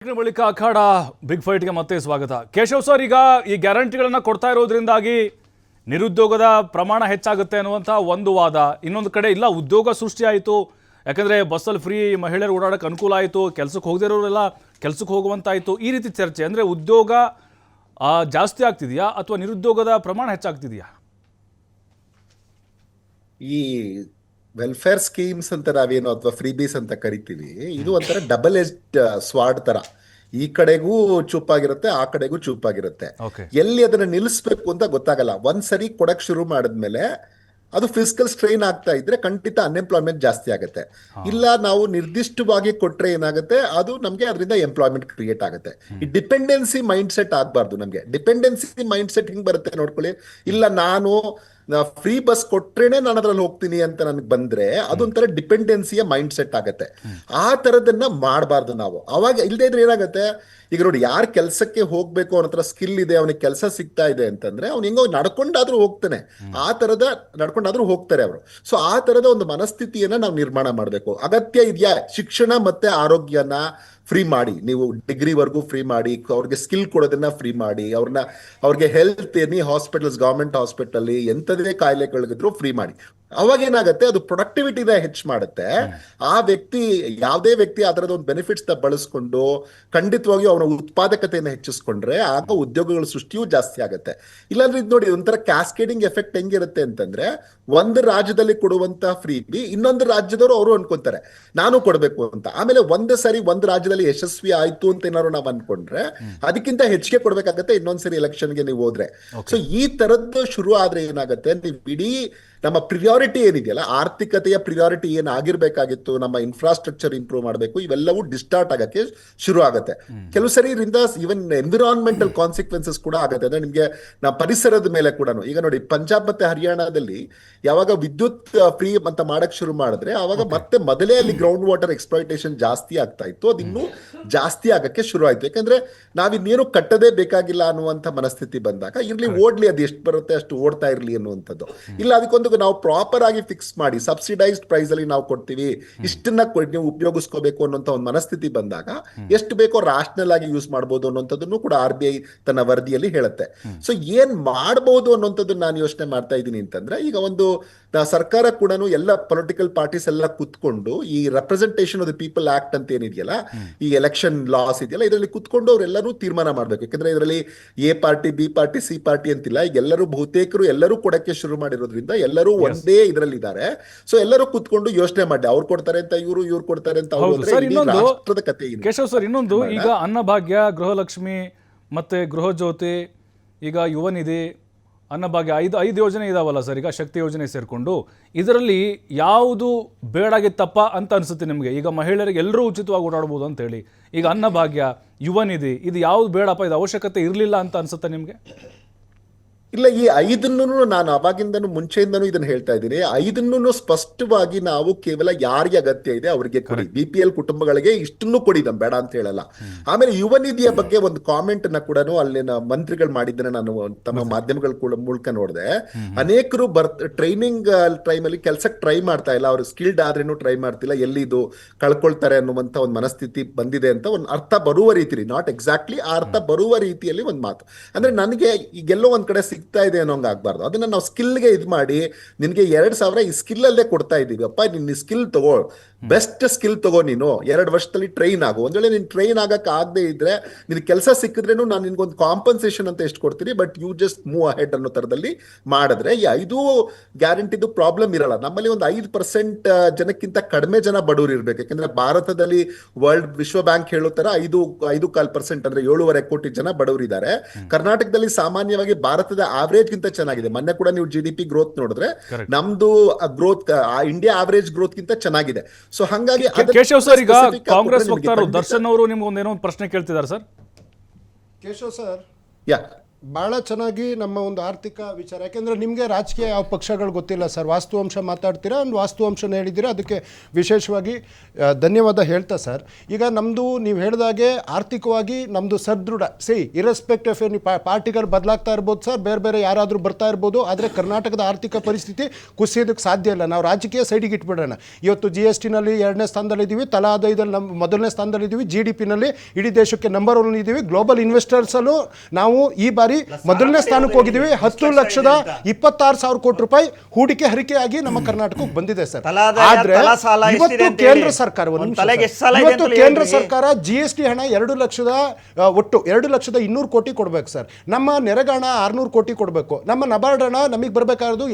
ಬಳಿಕ ಅಖಾಡ ಬಿಗ್ ಫೈಟ್ಗೆ ಮತ್ತೆ ಸ್ವಾಗತ. ಕೇಶವ್ ಸರ್, ಈಗ ಈ ಗ್ಯಾರಂಟಿಗಳನ್ನು ಕೊಡ್ತಾ ಇರೋದ್ರಿಂದಾಗಿ ನಿರುದ್ಯೋಗದ ಪ್ರಮಾಣ ಹೆಚ್ಚಾಗುತ್ತೆ ಅನ್ನುವಂಥ ಒಂದು ವಾದ. ಇನ್ನೊಂದು ಕಡೆ ಇಲ್ಲ, ಉದ್ಯೋಗ ಸೃಷ್ಟಿ ಆಯಿತು, ಯಾಕಂದರೆ ಬಸ್ಸಲ್ಲಿ ಫ್ರೀ ಮಹಿಳೆಯರು ಓಡಾಡೋಕ್ಕೆ ಅನುಕೂಲ ಆಯಿತು, ಕೆಲಸಕ್ಕೆ ಹೋಗದಿರೋರೆಲ್ಲ ಕೆಲಸಕ್ಕೆ ಹೋಗುವಂತಾಯಿತು. ಈ ರೀತಿ ಚರ್ಚೆ ಅಂದರೆ ಉದ್ಯೋಗ ಜಾಸ್ತಿ ಆಗ್ತಿದೆಯಾ ಅಥವಾ ನಿರುದ್ಯೋಗದ ಪ್ರಮಾಣ ಹೆಚ್ಚಾಗ್ತಿದೆಯಾ? ಈ ವೆಲ್ಫೇರ್ ಸ್ಕೀಮ್ಸ್ ಅಂತ ನಾವೇನು ಅಥವಾ ಫ್ರೀಬೀಸ್ ಅಂತ ಕರಿತೀವಿ, ಇದು ಒಂಥರ ಡಬಲ್ ಎಜ್ಡ್ ಸ್ವಾರ್ಡ್ ತರ. ಈ ಕಡೆಗೂ ಚೂಪಾಗಿರುತ್ತೆ, ಆ ಕಡೆಗೂ ಚೂಪಾಗಿರುತ್ತೆ. ಎಲ್ಲಿ ಅದನ್ನ ನಿಲ್ಲಿಸ್ಬೇಕು ಅಂತ ಗೊತ್ತಾಗಲ್ಲ. ಒಂದ್ಸರಿ ಕೊಡಕ್ ಶುರು ಮಾಡಿದ್ಮೇಲೆ ಅದು ಫಿಸಿಕಲ್ ಸ್ಟ್ರೈನ್ ಆಗ್ತಾ ಇದ್ರೆ ಖಂಡಿತ ಅನ್ಎಂಪ್ಲಾಯ್ಮೆಂಟ್ ಜಾಸ್ತಿ ಆಗುತ್ತೆ. ಇಲ್ಲ ನಾವು ನಿರ್ದಿಷ್ಟವಾಗಿ ಕೊಟ್ರೆ ಏನಾಗುತ್ತೆ, ಅದು ನಮ್ಗೆ ಅದರಿಂದ ಎಂಪ್ಲಾಯ್ಮೆಂಟ್ ಕ್ರಿಯೇಟ್ ಆಗುತ್ತೆ. ಈ ಡಿಪೆಂಡೆನ್ಸಿ ಮೈಂಡ್ ಸೆಟ್ ಆಗ್ಬಾರ್ದು. ನಮ್ಗೆ ಡಿಪೆಂಡೆನ್ಸಿ ಮೈಂಡ್ ಸೆಟ್ ಹಿಂಗ್ ಬರುತ್ತೆ ನೋಡ್ಕೊಳ್ಳಿ. ಇಲ್ಲ ನಾನು ಫ್ರೀ ಬಸ್ ಕೊಟ್ರೇನೆ ನಾನು ಅದ್ರಲ್ಲಿ ಹೋಗ್ತೀನಿ ಅಂತ ನನಗೆ ಬಂದ್ರೆ ಅದೊಂಥರ ಡಿಪೆಂಡೆನ್ಸಿಯ ಮೈಂಡ್ ಸೆಟ್ ಆಗತ್ತೆ. ಆ ತರದನ್ನ ಮಾಡಬಾರ್ದು ನಾವು. ಅವಾಗ ಇಲ್ಲದೆ ಇದ್ರೆ ಏನಾಗುತ್ತೆ, ಈಗ ನೋಡಿ, ಯಾರು ಕೆಲಸಕ್ಕೆ ಹೋಗ್ಬೇಕು, ಅವನ ಹತ್ರ ಸ್ಕಿಲ್ ಇದೆ, ಅವನಿಗೆ ಕೆಲಸ ಸಿಗ್ತಾ ಇದೆ ಅಂತಂದ್ರೆ ಅವ್ನು ಹೆಂಗೋ ನಡ್ಕೊಂಡಾದ್ರೂ ಹೋಗ್ತಾನೆ. ಆ ತರದ ನಡ್ಕೊಂಡಾದ್ರೂ ಹೋಗ್ತಾರೆ ಅವರು. ಸೊ ಆ ತರದ ಒಂದು ಮನಸ್ಥಿತಿಯನ್ನ ನಾವು ನಿರ್ಮಾಣ ಮಾಡಬೇಕು. ಅಗತ್ಯ ಇದೆಯಾ, ಶಿಕ್ಷಣ ಮತ್ತೆ ಆರೋಗ್ಯನ ಫ್ರೀ ಮಾಡಿ, ನೀವು ಡಿಗ್ರಿವರೆಗೂ ಫ್ರೀ ಮಾಡಿ, ಅವ್ರಿಗೆ ಸ್ಕಿಲ್ ಕೊಡೋದನ್ನ ಫ್ರೀ ಮಾಡಿ, ಅವ್ರಿಗೆ health any hospitals, government hospital ಎಂಥದೇ ಕಾಯಿಲೆಗಳಿದ್ರು ಫ್ರೀ ಮಾಡಿ. ಅವಾಗ ಏನಾಗುತ್ತೆ, ಅದು ಪ್ರೊಡಕ್ಟಿವಿಟಿನ ಹೆಚ್ಚು ಮಾಡುತ್ತೆ. ಆ ವ್ಯಕ್ತಿ, ಯಾವುದೇ ವ್ಯಕ್ತಿ ಅದರದ ಒಂದು ಬೆನಿಫಿಟ್ಸ್ ಬಳಸ್ಕೊಂಡು ಖಂಡಿತವಾಗಿಯೂ ಅವನ ಉತ್ಪಾದಕತೆಯನ್ನು ಹೆಚ್ಚಿಸ್ಕೊಂಡ್ರೆ ಆಗ ಉದ್ಯೋಗಗಳ ಸೃಷ್ಟಿಯೂ ಜಾಸ್ತಿ ಆಗುತ್ತೆ. ಇಲ್ಲಾಂದ್ರೆ ಇದು ನೋಡಿ, ಒಂಥರ ಕ್ಯಾಸ್ಕೇಡಿಂಗ್ ಎಫೆಕ್ಟ್ ಹೆಂಗಿರುತ್ತೆ ಅಂತಂದ್ರೆ, ಒಂದು ರಾಜ್ಯದಲ್ಲಿ ಕೊಡುವಂತ ಫ್ರೀ ಇನ್ನೊಂದು ರಾಜ್ಯದವರು ಅವರು ಅನ್ಕೊಂತಾರೆ ನಾನು ಕೊಡ್ಬೇಕು ಅಂತ. ಆಮೇಲೆ ಒಂದು ರಾಜ್ಯದಲ್ಲಿ ಯಶಸ್ವಿ ಆಯ್ತು ಅಂತ ಏನಾದ್ರು ನಾವು ಅನ್ಕೊಂಡ್ರೆ ಅದಕ್ಕಿಂತ ಹೆಚ್ಚಿಗೆ ಕೊಡ್ಬೇಕಾಗತ್ತೆ ಇನ್ನೊಂದ್ಸರಿ ಎಲೆಕ್ಷನ್ಗೆ ನೀವು ಹೋದ್ರೆ. ಸೊ ಈ ತರದ್ದು ಶುರು ಆದ್ರೆ ಏನಾಗುತ್ತೆ, ನೀವು ಇಡೀ ನಮ್ಮ ಪ್ರಿಯಾರಿಟಿ ಏನಿದೆಯಲ್ಲ, ಆರ್ಥಿಕತೆಯ ಪ್ರಿಯಾರಿಟಿ ಏನಾಗಿರ್ಬೇಕಾಗಿತ್ತು, ನಮ್ಮ ಇನ್ಫ್ರಾಸ್ಟ್ರಕ್ಚರ್ ಇಂಪ್ರೂವ್ ಮಾಡಬೇಕು, ಇವೆಲ್ಲವೂ ಡಿಸ್ಟಾರ್ಟ್ ಆಗಕ್ಕೆ ಶುರು ಆಗುತ್ತೆ. ಕೆಲವು ಸರಿ ಇದರಿಂದ ಈವನ್ ಎನ್ವಿರಾನ್ಮೆಂಟಲ್ ಕಾನ್ಸಿಕ್ವೆನ್ಸಸ್ ಕೂಡ ಆಗುತ್ತೆ. ಅಂದ್ರೆ ನಿಮ್ಗೆ ನಮ್ಮ ಪರಿಸರದ ಮೇಲೆ ಕೂಡ. ಈಗ ನೋಡಿ, ಪಂಜಾಬ್ ಮತ್ತೆ ಹರಿಯಾಣದಲ್ಲಿ ಯಾವಾಗ ವಿದ್ಯುತ್ ಫ್ರೀ ಅಂತ ಮಾಡಕ್ ಶುರು ಮಾಡಿದ್ರೆ ಅವಾಗ ಮತ್ತೆ ಮೊದಲೇ ಅಲ್ಲಿ ಗ್ರೌಂಡ್ ವಾಟರ್ ಎಕ್ಸ್ಪ್ಲಾಯ್ಟೇಷನ್ ಜಾಸ್ತಿ ಆಗ್ತಾ ಇತ್ತು. ಅದು ಇನ್ನೂ ಜಾಸ್ತಿ ಆಗಕ್ಕೆ ಶುರು ಆಯ್ತು. ಯಾಕಂದ್ರೆ ನಾವಿನ್ನೇನು ಕಟ್ಟದೇ ಬೇಕಾಗಿಲ್ಲ ಅನ್ನುವಂಥ ಮನಸ್ಥಿತಿ ಬಂದಾಗ ಇರ್ಲಿ, ಓಡ್ಲಿ, ಅದು ಎಷ್ಟು ಬರುತ್ತೆ ಅಷ್ಟು ಓಡ್ತಾ ಇರ್ಲಿ ಅನ್ನುವಂಥದ್ದು. ಇಲ್ಲ, ಅದಕ್ಕೊಂದು ನಾವು ಪ್ರಾಪರ್ ಆಗಿ ಫಿಕ್ಸ್ ಮಾಡಿ ಸಬ್ಸಿಡೈಸ್ಡ್ ಪ್ರೈಸ್ ಅಲ್ಲಿ ನಾವು ಕೊಡ್ತೀವಿ, ಇಷ್ಟನ್ನ ನೀವು ಉಪಯೋಗಿಸ್ಕೋಬೇಕು ಅನ್ನೋಂಥ ಒಂದು ಮನಸ್ಥಿತಿ ಬಂದಾಗ ಎಷ್ಟು ಬೇಕೋ ರಾಷನಲ್ ಆಗಿ ಯೂಸ್ ಮಾಡಬಹುದು ಅನ್ನೋಂಥದ್ದನ್ನು ಕೂಡ RBI ತನ್ನ ವರದಿಯಲ್ಲಿ ಹೇಳುತ್ತೆ. ಸೊ ಏನ್ ಮಾಡಬಹುದು ಅನ್ನೋಂಥದ್ದು ನಾನು ಯೋಚನೆ ಮಾಡ್ತಾ ಇದ್ದೀನಿ ಅಂತಂದ್ರೆ, ಈಗ ಒಂದು ಸರ್ಕಾರ ಕೂಡ ಎಲ್ಲ ಪೊಲಿಟಿಕಲ್ ಪಾರ್ಟೀಸ್ ಎಲ್ಲ ಕುತ್ಕೊಂಡು ಈ representation of the people act ಅಂತ ಏನಿದೆಯಲ್ಲ, ಈ ಎಲೆಕ್ಷನ್ ಲಾಸ್ ಇದೆಯಲ್ಲ, ಇದರಲ್ಲಿ ಕುತ್ಕೊಂಡು ಅವರೆಲ್ಲರೂ ತೀರ್ಮಾನ ಮಾಡ್ಬೇಕು. ಯಾಕಂದ್ರೆ ಇದರಲ್ಲಿ A party, B party, C party ಅಂತಿಲ್ಲ. ಈಗ ಎಲ್ಲರೂ ಬಹುತೇಕರು ಎಲ್ಲರೂ ಕೊಡಕ್ಕೆ ಶುರು ಮಾಡಿರೋದ್ರಿಂದ ಎಲ್ಲರೂ ಒಂದೇ ಇದರಲ್ಲಿ ಇದ್ದಾರೆ. ಸೊ ಎಲ್ಲರೂ ಕುತ್ಕೊಂಡು ಯೋಚನೆ ಮಾಡಿ, ಅವ್ರು ಕೊಡ್ತಾರೆ ಅಂತ ಇವ್ರು ಕೊಡ್ತಾರೆ ಅಂತ ರಾಷ್ಟ್ರದ ಕಥೆ. ಕೇಶವ್ ಸರ್, ಇನ್ನೊಂದು, ಈಗ ಅನ್ನಭಾಗ್ಯ, ಗೃಹಲಕ್ಷ್ಮಿ ಮತ್ತೆ ಗೃಹಜ್ಯೋತಿ, ಈಗ ಯುವ ನಿಧಿ, ಅನ್ನಭಾಗ್ಯ, ಐದು ಯೋಜನೆ ಇದಾವಲ್ಲ ಸರ್, ಈಗ ಶಕ್ತಿ ಯೋಜನೆ ಸೇರಿಕೊಂಡು, ಇದರಲ್ಲಿ ಯಾವುದು ಬೇಡಾಗಿತ್ತಪ್ಪ ಅಂತ ಅನಿಸುತ್ತೆ ನಿಮಗೆ? ಈಗ ಮಹಿಳೆಯರಿಗೆ ಎಲ್ಲರೂ ಉಚಿತವಾಗಿ ಓಡಾಡ್ಬೋದು ಅಂತ ಹೇಳಿ, ಈಗ ಅನ್ನಭಾಗ್ಯ, ಯುವ ನಿಧಿ, ಇದು ಯಾವುದು ಬೇಡಪ್ಪ, ಇದು ಅವಶ್ಯಕತೆ ಇರಲಿಲ್ಲ ಅಂತ ಅನ್ಸುತ್ತೆ ನಿಮಗೆ? ಇಲ್ಲ, ಈ 5 ನಾನು ಅವಾಗಿಂದನೂ ಮುಂಚೆಯಿಂದನೂ ಇದನ್ನ ಹೇಳ್ತಾ ಇದ್ದೀನಿ. 5 ಸ್ಪಷ್ಟವಾಗಿ ನಾವು ಕೇವಲ ಯಾರಿಗೆ ಅಗತ್ಯ ಇದೆ ಅವರಿಗೆ ಕೊಡಿ. BPL ಕುಟುಂಬಗಳಿಗೆ ಇಷ್ಟನ್ನು ಕೊಡಿ, ನಮ್ ಬೇಡ ಅಂತ ಹೇಳಲ್ಲ. ಆಮೇಲೆ ಯುವ ನಿಧಿಯ ಬಗ್ಗೆ ಒಂದು ಕಾಮೆಂಟ್ ನ ಕೂಡ ಅಲ್ಲಿನ ಮಂತ್ರಿಗಳು ಮಾಡಿದ್ದನ್ನ ನಾನು ತಮ್ಮ ಮಾಧ್ಯಮಗಳ ಮೂಲಕ ನೋಡಿದೆ. ಅನೇಕರು ಟ್ರೈನಿಂಗ್ ಟೈಮ್ ಅಲ್ಲಿ ಕೆಲ್ಸಕ್ಕೆ ಟ್ರೈ ಮಾಡ್ತಾ ಇಲ್ಲ, ಅವ್ರು ಸ್ಕಿಲ್ಡ್ ಆದ್ರೇನು ಟ್ರೈ ಮಾಡ್ತಿಲ್ಲ, ಎಲ್ಲಿ ಇದು ಕಳ್ಕೊಳ್ತಾರೆ ಅನ್ನುವಂತ ಒಂದು ಮನಸ್ಥಿತಿ ಬಂದಿದೆ ಅಂತ ಒಂದು ಅರ್ಥ ಬರುವ ರೀತಿ, ನಾಟ್ ಎಕ್ಸಾಕ್ಟ್ಲಿ ಆ ಅರ್ಥ ಬರುವ ರೀತಿಯಲ್ಲಿ ಒಂದು ಮಾತು. ಅಂದ್ರೆ ನನಗೆ ಈಗೆಲ್ಲೋ ಒಂದ್ ಕಡೆ ಸಿಗ್ತಾ ಇದೆ ಅನ್ನೋಂಗ್ ಆಗ್ಬಾರ್ದು. ಅದನ್ನ ನಾವು ಸ್ಕಿಲ್ಗೆ ಇದು ಮಾಡಿ, ನಿನ್ಗೆ 2,000 ಈ ಸ್ಕಿಲ್ ಅಲ್ಲೇ ಕೊಡ್ತಾ ಇದೀವಿ ಅಪ್ಪ, ನಿನ್ನ ಸ್ಕಿಲ್ ತಗೋ, ಬೆಸ್ಟ್ ಸ್ಕಿಲ್ ತಗೋ, ನೀನು 2 ವರ್ಷದಲ್ಲಿ ಟ್ರೈನ್ ಆಗು. ಒಂದ್ ವೇಳೆ ನೀನ್ ಟ್ರೈನ್ ಆಗಕ್ ಆಗದೆ ಇದ್ರೆ, ನಿನ್ ಕೆಲಸ ಸಿಕ್ಕಿದ್ರೇನು ನಾನು ನಿನ್ಗೊಂದು ಕಾಂಪನ್ಸೇಷನ್ ಅಂತ ಎಷ್ಟು ಕೊಡ್ತೀನಿ, but you just move ahead ಅನ್ನೋ ತರದಲ್ಲಿ ಮಾಡಿದ್ರೆ ಈ 5 ಗ್ಯಾರಂಟಿದು ಪ್ರಾಬ್ಲಮ್ ಇರಲ್ಲ. ನಮ್ಮಲ್ಲಿ ಒಂದು 5% ಜನಕ್ಕಿಂತ ಕಡಿಮೆ ಜನ ಬಡವರು ಇರ್ಬೇಕು. ಯಾಕಂದ್ರೆ ಭಾರತದಲ್ಲಿ ವಿಶ್ವ ಬ್ಯಾಂಕ್ ಹೇಳೋ ತರ 5.25% ಅಂದ್ರೆ 7.5 ಕೋಟಿ ಜನ ಬಡವರು ಇದ್ದಾರೆ. ಕರ್ನಾಟಕದಲ್ಲಿ ಸಾಮಾನ್ಯವಾಗಿ ಭಾರತದ ಆವರೇಜ್ ಗಿಂತ ಚೆನ್ನಾಗಿದೆ. ಮೊನ್ನೆ ಕೂಡ ನೀವು GDP ಗ್ರೋತ್ ನೋಡಿದ್ರೆ ನಮ್ದು ಗ್ರೋತ್ ಇಂಡಿಯಾ ಆವರೇಜ್ ಗ್ರೋತ್ ಗಿಂತ ಚೆನ್ನಾಗಿದೆ. ಸೊ ಹಾಗಾಗಿ ಕೇಶವ್ ಸರ್, ಈಗ ಕಾಂಗ್ರೆಸ್ ವಕ್ತಾರರು ದರ್ಶನ್ ಅವರು ನಿಮ್ಗೆ ಒಂದೇನೋ ಪ್ರಶ್ನೆ ಕೇಳ್ತಿದ್ದಾರೆ ಸರ್. ಕೇಶವ್ ಸರ್, ಯಾ ಭಾಳ ಚೆನ್ನಾಗಿ ನಮ್ಮ ಒಂದು ಆರ್ಥಿಕ ವಿಚಾರ, ಯಾಕೆಂದರೆ ನಿಮಗೆ ರಾಜಕೀಯ ಯಾವ ಪಕ್ಷಗಳು ಗೊತ್ತಿಲ್ಲ ಸರ್, ವಾಸ್ತವಾಂಶ ಮಾತಾಡ್ತೀರಾ, ಒಂದು ವಾಸ್ತವಾಂಶನ ಹೇಳಿದ್ದೀರಾ, ಅದಕ್ಕೆ ವಿಶೇಷವಾಗಿ ಧನ್ಯವಾದ ಹೇಳ್ತಾ ಸರ್. ಈಗ ನಮ್ಮದು ನೀವು ಹೇಳಿದಾಗೆ ಆರ್ಥಿಕವಾಗಿ ನಮ್ಮದು ಸದೃಢ, ಇರೆಸ್ಪೆಕ್ಟ್ ಆಫ್ ಎನಿ ಪಾರ್ಟಿಗಳು ಬದಲಾಗ್ತಾ ಇರ್ಬೋದು ಸರ್, ಬೇರೆ ಬೇರೆ ಯಾರಾದರೂ ಬರ್ತಾ ಇರ್ಬೋದು, ಆದರೆ ಕರ್ನಾಟಕದ ಆರ್ಥಿಕ ಪರಿಸ್ಥಿತಿ ಕುಸಿಯೋದಕ್ಕೆ ಸಾಧ್ಯ ಇಲ್ಲ. ನಾವು ರಾಜಕೀಯ ಸೈಡಿಗೆ ಇಟ್ಬಿಡೋಣ. ಇವತ್ತು GSTನಲ್ಲಿ 2ನೇ ಸ್ಥಾನದಲ್ಲಿದ್ದೀವಿ, ತಲಾ ಆದಾಯದಲ್ಲಿ ನಮ್ಮ 1ನೇ ಸ್ಥಾನದಲ್ಲಿದ್ದೀವಿ, GDPನಲ್ಲಿ ಇಡೀ ದೇಶಕ್ಕೆ ನಂಬರ್ 1 ಇದ್ದೀವಿ, ಗ್ಲೋಬಲ್ ಇನ್ವೆಸ್ಟರ್ಸಲ್ಲೂ ನಾವು ಈ ಬಾರಿ 1ನೇ ಸ್ಥಾನಕ್ಕೆ ಹೋಗಿದ್ದೀವಿ. 10,26,000 ಕೋಟಿ ರೂಪಾಯಿ ಹೂಡಿಕೆ ಹರಿಕೆಯಾಗಿ ನಮ್ಮ ಕರ್ನಾಟಕಕ್ಕೆ ಬಂದಿದೆ ಸರ್. ಆದ್ರೆ ಇವತ್ತು ಕೇಂದ್ರ ಸರ್ಕಾರ ಕೇಂದ್ರ ಸರ್ಕಾರ GST ಹಣ 2 ಲಕ್ಷದ ಒಟ್ಟು 2,200,000 ಕೋಟಿ ಕೊಡ್ಬೇಕು ಸರ್. ನಮ್ಮ ನೆರೆಗಾಣ 600 ಕೋಟಿ ಕೊಡಬೇಕು. ನಮ್ಮ ನಬಾರ್ಡ್ ಹಣ ನಮಗೆ ಬರಬೇಕಾದ್ರು